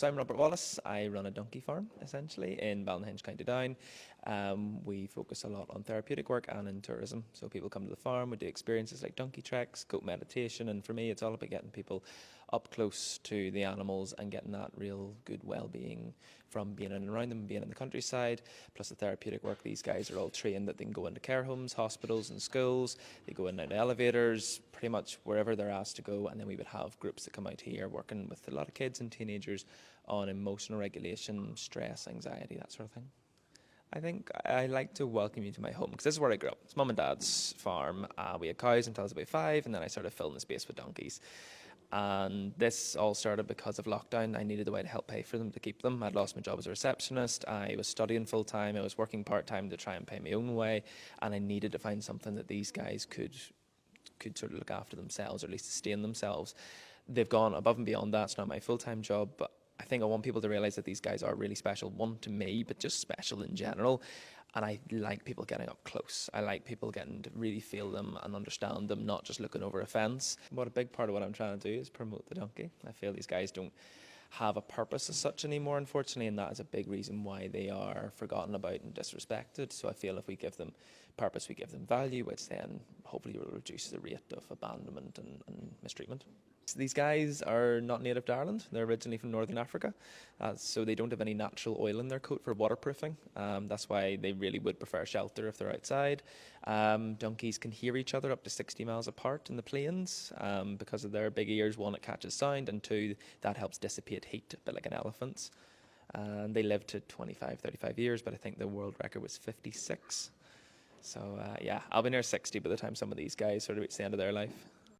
So I'm Robert Wallace. I run a donkey farm, essentially, in Ballynahinch, County Down. We focus a lot on therapeutic work and in tourism. So people come to the farm, we do experiences like donkey treks, goat meditation, and for me it's all about getting people up close to the animals and getting that real good well-being from being in and around them and being in the countryside. Plus the therapeutic work, these guys are all trained that they can go into care homes, hospitals and schools. They go in and out elevators, pretty much wherever they're asked to go, and then we would have groups that come out here working with a lot of kids and teenagers on emotional regulation, stress, anxiety, that sort of thing. I think I like to welcome you to my home because this is where I grew up. It's mum and dad's farm. We had cows until I was about 5, and then I started filling the space with donkeys. And this all started because of lockdown. I needed a way to help pay for them, to keep them. I'd lost my job as a receptionist. I was studying full time. I was working part time to try and pay my own way, and I needed to find something that these guys could sort of look after themselves, or at least sustain themselves. They've gone above and beyond that. It's not my full-time job, but I think I want people to realise that these guys are really special, one to me, but just special in general. And I like people getting up close. I like people getting to really feel them and understand them, not just looking over a fence. What a big part of what I'm trying to do is promote the donkey. I feel these guys don't have a purpose as such anymore, unfortunately, and that is a big reason why they are forgotten about and disrespected. So I feel if we give them purpose, we give them value, which then hopefully will reduce the rate of abandonment and mistreatment. So these guys are not native to Ireland. They're originally from Northern Africa, so they don't have any natural oil in their coat for waterproofing. That's why they really would prefer shelter if they're outside. Donkeys can hear each other up to 60 miles apart in the plains because of their big ears. One, it catches sound, and two, that helps dissipate heat, a bit like an elephant's. And they live to 25, 35 years, but I think the world record was 56. So yeah, I'll be near 60 by the time some of these guys sort of reach the end of their life.